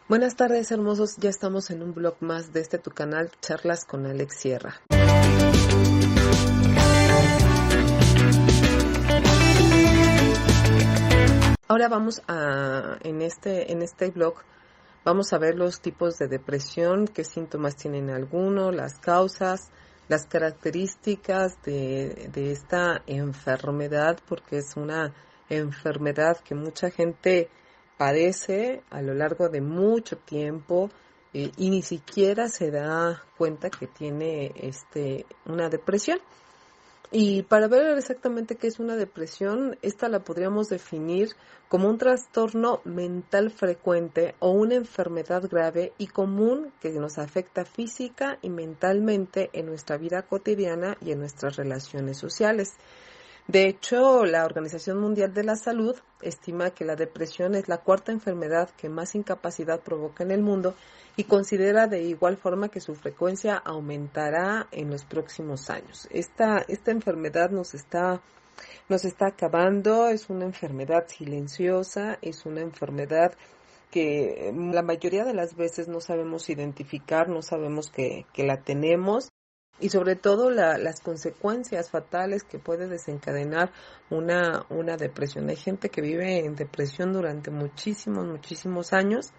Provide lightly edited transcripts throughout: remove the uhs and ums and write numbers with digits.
Buenas tardes, hermosos. Ya estamos en un blog más de tu canal, Charlas con Alex Sierra. Ahora en este blog, vamos a ver los tipos de depresión, qué síntomas tienen algunos, las causas, las características de esta enfermedad, porque es una enfermedad que mucha gente padece a lo largo de mucho tiempo y ni siquiera se da cuenta que tiene una depresión. Y para ver exactamente qué es una depresión, esta la podríamos definir como un trastorno mental frecuente o una enfermedad grave y común que nos afecta física y mentalmente en nuestra vida cotidiana y en nuestras relaciones sociales. De hecho, la Organización Mundial de la Salud estima que la depresión es la cuarta enfermedad que más incapacidad provoca en el mundo y considera de igual forma que su frecuencia aumentará en los próximos años. Esta enfermedad nos está acabando, es una enfermedad silenciosa, es una enfermedad que la mayoría de las veces no sabemos identificar, no sabemos que la tenemos. Y sobre todo las consecuencias fatales que puede desencadenar una depresión. Hay gente que vive en depresión durante muchísimos años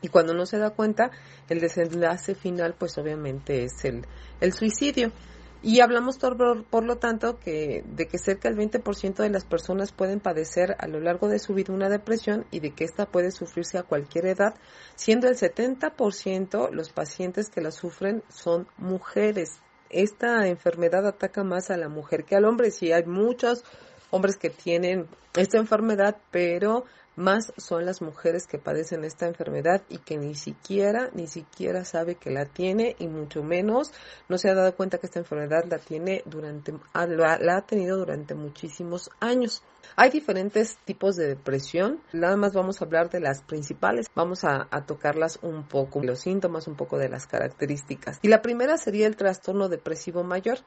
y cuando no se da cuenta, el desenlace final pues obviamente es el suicidio. Y hablamos por lo tanto de que cerca del 20% de las personas pueden padecer a lo largo de su vida una depresión y de que esta puede sufrirse a cualquier edad, siendo el 70% los pacientes que la sufren son mujeres. Esta enfermedad ataca más a la mujer que al hombre. Sí, hay muchos hombres que tienen esta enfermedad, pero más son las mujeres que padecen esta enfermedad y que ni siquiera sabe que la tiene y mucho menos no se ha dado cuenta que esta enfermedad la ha tenido durante muchísimos años. Hay diferentes tipos de depresión, nada más vamos a hablar de las principales, vamos a tocarlas un poco, los síntomas, un poco de las características. Y la primera sería el trastorno depresivo mayor.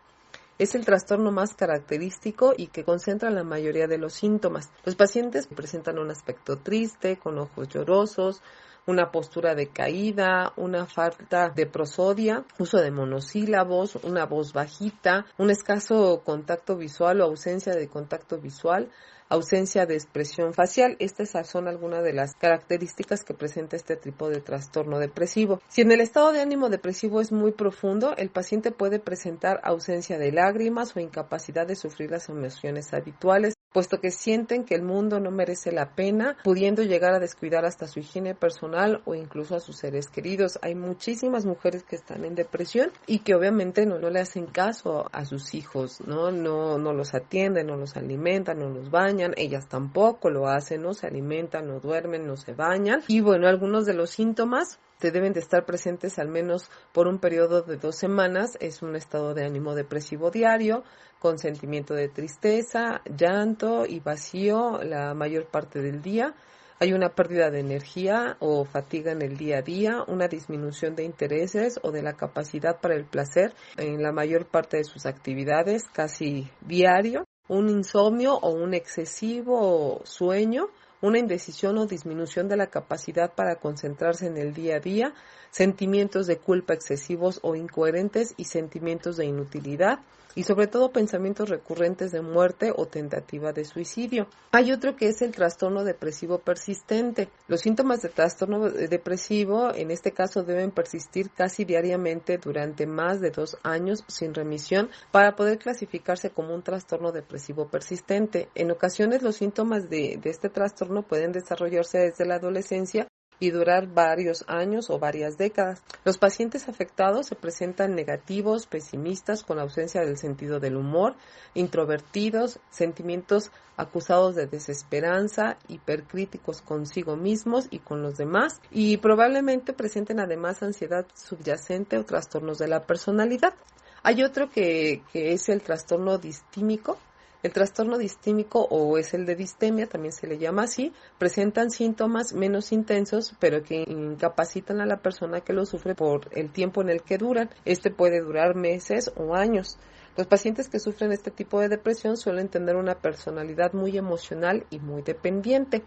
Es el trastorno más característico y que concentra la mayoría de los síntomas. Los pacientes presentan un aspecto triste, con ojos llorosos, una postura decaída, una falta de prosodia, uso de monosílabos, una voz bajita, un escaso contacto visual o ausencia de contacto visual, ausencia de expresión facial. Estas son algunas de las características que presenta este tipo de trastorno depresivo. Si en el estado de ánimo depresivo es muy profundo, el paciente puede presentar ausencia de lágrimas o incapacidad de sufrir las emociones habituales, puesto que sienten que el mundo no merece la pena, pudiendo llegar a descuidar hasta su higiene personal o incluso a sus seres queridos. Hay muchísimas mujeres que están en depresión y que obviamente no le hacen caso a sus hijos, no los atienden, no los alimentan, no los bañan, ellas tampoco lo hacen, no se alimentan, no duermen, no se bañan. Y bueno, algunos de los síntomas deben de estar presentes al menos por un periodo de 2 semanas. Es un estado de ánimo depresivo diario, con sentimiento de tristeza, llanto y vacío la mayor parte del día. Hay una pérdida de energía o fatiga en el día a día, una disminución de intereses o de la capacidad para el placer en la mayor parte de sus actividades, casi diario, un insomnio o un excesivo sueño, una indecisión o disminución de la capacidad para concentrarse en el día a día, sentimientos de culpa excesivos o incoherentes y sentimientos de inutilidad, y sobre todo pensamientos recurrentes de muerte o tentativa de suicidio. Hay otro que es el trastorno depresivo persistente. Los síntomas de trastorno depresivo en este caso deben persistir casi diariamente durante más de 2 años sin remisión para poder clasificarse como un trastorno depresivo persistente. En ocasiones los síntomas de este trastorno pueden desarrollarse desde la adolescencia y durar varios años o varias décadas. Los pacientes afectados se presentan negativos, pesimistas, con ausencia del sentido del humor, introvertidos, sentimientos acusados de desesperanza, hipercríticos consigo mismos y con los demás, y probablemente presenten además ansiedad subyacente o trastornos de la personalidad. Hay otro que es el trastorno distímico. El trastorno distímico, o es el de distemia, también se le llama así, presentan síntomas menos intensos, pero que incapacitan a la persona que lo sufre por el tiempo en el que duran. Este puede durar meses o años. Los pacientes que sufren este tipo de depresión suelen tener una personalidad muy emocional y muy dependiente.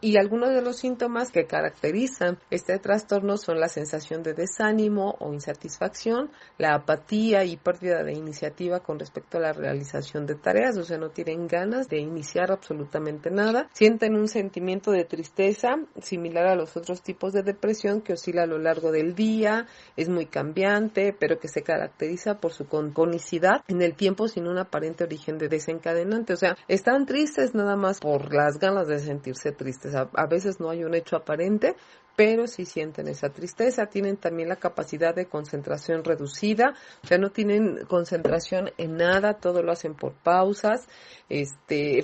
Y algunos de los síntomas que caracterizan este trastorno son la sensación de desánimo o insatisfacción, la apatía y pérdida de iniciativa con respecto a la realización de tareas, o sea, no tienen ganas de iniciar absolutamente nada, sienten un sentimiento de tristeza similar a los otros tipos de depresión que oscila a lo largo del día, es muy cambiante, pero que se caracteriza por su cronicidad en el tiempo sin un aparente origen de desencadenante, o sea, están tristes nada más por las ganas de sentirse tristes. A veces no hay un hecho aparente, pero sí sienten esa tristeza. Tienen también la capacidad de concentración reducida, o sea, no tienen concentración en nada, todo lo hacen por pausas,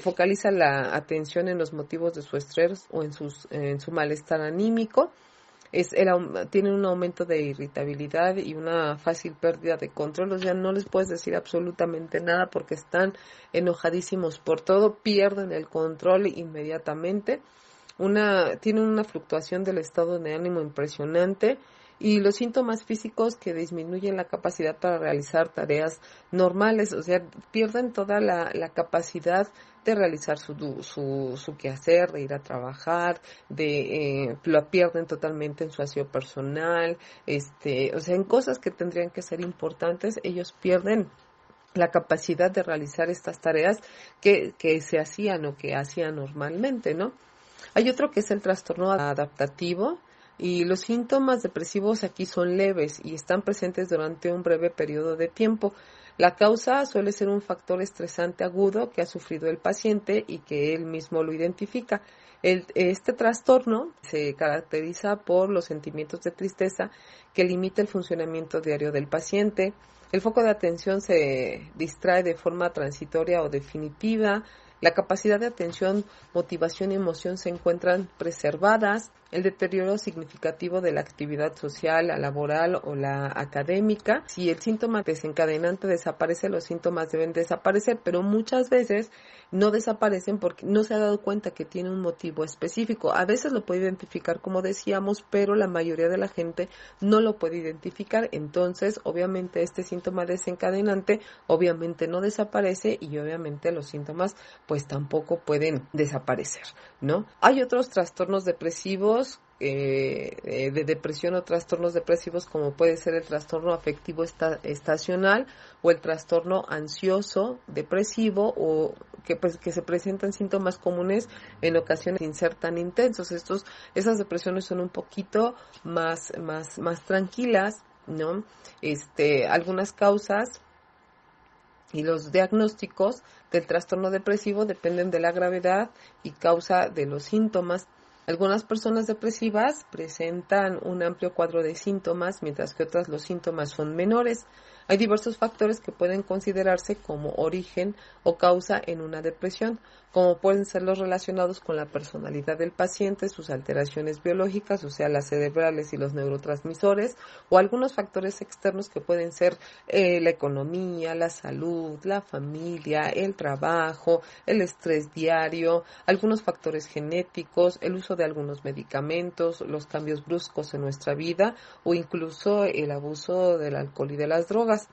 focalizan la atención en los motivos de su estrés o en su malestar anímico. Tienen un aumento de irritabilidad y una fácil pérdida de control, o sea, no les puedes decir absolutamente nada porque están enojadísimos por todo, pierden el control inmediatamente. Tienen una fluctuación del estado de ánimo impresionante y los síntomas físicos que disminuyen la capacidad para realizar tareas normales, o sea, pierden toda la capacidad de realizar su quehacer, de ir a trabajar, lo pierden totalmente en su aseo personal, o sea, en cosas que tendrían que ser importantes, ellos pierden la capacidad de realizar estas tareas que se hacían o que hacían normalmente, ¿no? Hay otro que es el trastorno adaptativo y los síntomas depresivos aquí son leves y están presentes durante un breve periodo de tiempo. La causa suele ser un factor estresante agudo que ha sufrido el paciente y que él mismo lo identifica. Este trastorno se caracteriza por los sentimientos de tristeza que limita el funcionamiento diario del paciente. El foco de atención se distrae de forma transitoria o definitiva. La capacidad de atención, motivación y emoción se encuentran preservadas. El deterioro significativo de la actividad social, la laboral o la académica. Si el síntoma desencadenante desaparece, los síntomas deben desaparecer, pero muchas veces no desaparecen porque no se ha dado cuenta que tiene un motivo específico. A veces lo puede identificar, como decíamos, pero la mayoría de la gente no lo puede identificar. Entonces, obviamente, este síntoma desencadenante obviamente no desaparece y obviamente los síntomas pues tampoco pueden desaparecer, ¿no? Hay otros trastornos depresivos de depresión o trastornos depresivos como puede ser el trastorno afectivo estacional o el trastorno ansioso depresivo o que se presentan síntomas comunes en ocasiones sin ser tan intensos. Esas depresiones son un poquito más tranquilas, ¿no? Algunas causas y los diagnósticos del trastorno depresivo dependen de la gravedad y causa de los síntomas. Algunas personas depresivas presentan un amplio cuadro de síntomas, mientras que otras los síntomas son menores. Hay diversos factores que pueden considerarse como origen o causa en una depresión, como pueden ser los relacionados con la personalidad del paciente, sus alteraciones biológicas, o sea, las cerebrales y los neurotransmisores, o algunos factores externos que pueden ser la economía, la salud, la familia, el trabajo, el estrés diario, algunos factores genéticos, el uso de algunos medicamentos, los cambios bruscos en nuestra vida o incluso el abuso del alcohol y de las drogas.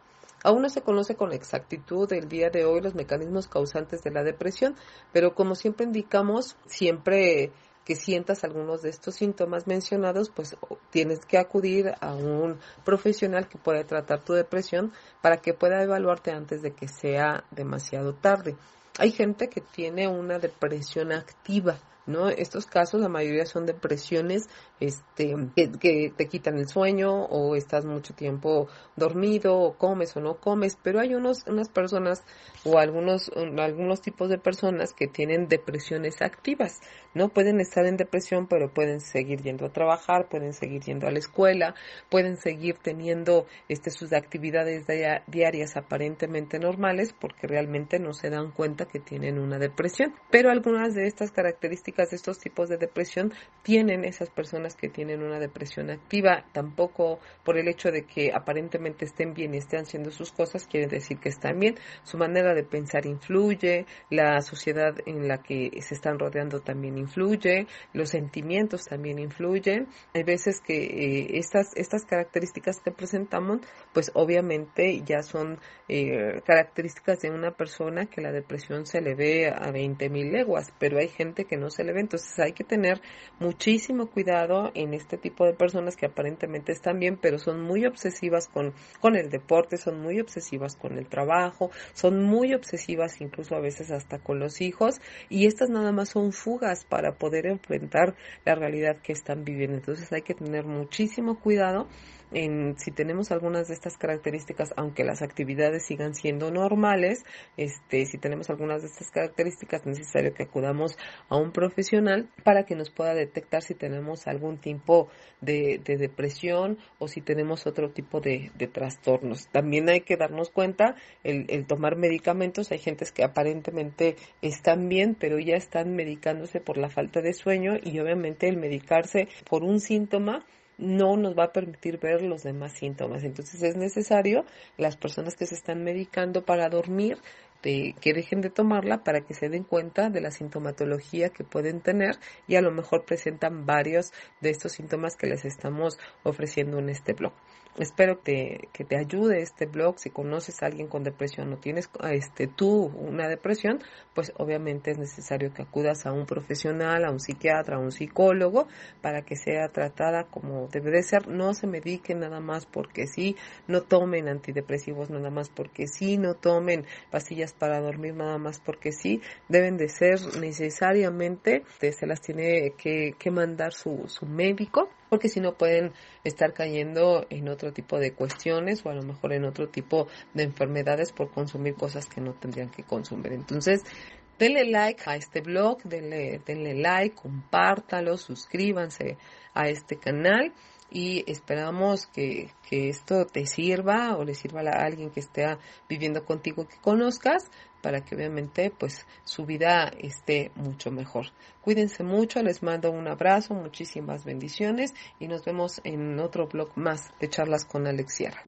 Aún no se conoce con exactitud el día de hoy los mecanismos causantes de la depresión, pero como siempre indicamos, siempre que sientas algunos de estos síntomas mencionados, pues tienes que acudir a un profesional que pueda tratar tu depresión para que pueda evaluarte antes de que sea demasiado tarde. Hay gente que tiene una depresión activa, ¿no? Estos casos, la mayoría son depresiones que te quitan el sueño o estás mucho tiempo dormido o comes o no comes, pero hay unas personas o algunos tipos de personas que tienen depresiones activas, ¿no? Pueden estar en depresión, pero pueden seguir yendo a trabajar, pueden seguir yendo a la escuela, pueden seguir teniendo sus actividades diarias aparentemente normales porque realmente no se dan cuenta que tienen una depresión. Pero algunas de estas características de estos tipos de depresión tienen esas personas que tienen una depresión activa. Tampoco por el hecho de que aparentemente estén bien y estén haciendo sus cosas quiere decir que están bien. Su manera de pensar influye, la sociedad en la que se están rodeando también influye, los sentimientos también influyen. Hay veces que estas características que presentamos, pues obviamente ya son características de una persona que la depresión se le ve a 20,000 leguas, pero hay gente que no se se le ve. Entonces hay que tener muchísimo cuidado en este tipo de personas que aparentemente están bien, pero son muy obsesivas con el deporte, son muy obsesivas con el trabajo, son muy obsesivas incluso a veces hasta con los hijos, y estas nada más son fugas para poder enfrentar la realidad que están viviendo. Entonces hay que tener muchísimo cuidado en si tenemos algunas de estas características, aunque las actividades sigan siendo normales, si tenemos algunas de estas características, es necesario que acudamos a un profesional para que nos pueda detectar si tenemos algún tipo de depresión o si tenemos otro tipo de trastornos. También hay que darnos cuenta, el tomar medicamentos, hay gentes que aparentemente están bien, pero ya están medicándose por la falta de sueño, y obviamente el medicarse por un síntoma no nos va a permitir ver los demás síntomas. Entonces es necesario, las personas que se están medicando para dormir, que dejen de tomarla para que se den cuenta de la sintomatología que pueden tener, y a lo mejor presentan varios de estos síntomas que les estamos ofreciendo en este blog. Espero que te ayude este blog. Si conoces a alguien con depresión o tienes tú una depresión, pues obviamente es necesario que acudas a un profesional, a un psiquiatra, a un psicólogo, para que sea tratada como debe de ser. No se mediquen nada más porque sí, no tomen antidepresivos nada más porque sí, no tomen pastillas para dormir nada más porque sí. Deben de ser necesariamente, se las tiene que mandar su médico, porque si no pueden estar cayendo en otro tipo de cuestiones o a lo mejor en otro tipo de enfermedades por consumir cosas que no tendrían que consumir. Entonces, denle like a este blog, denle like, compártalo, suscríbanse a este canal, y esperamos que esto te sirva o le sirva a alguien que esté viviendo contigo que conozcas, para que obviamente pues su vida esté mucho mejor. Cuídense mucho, les mando un abrazo, muchísimas bendiciones, y nos vemos en otro blog más de Charlas con Alex Sierra.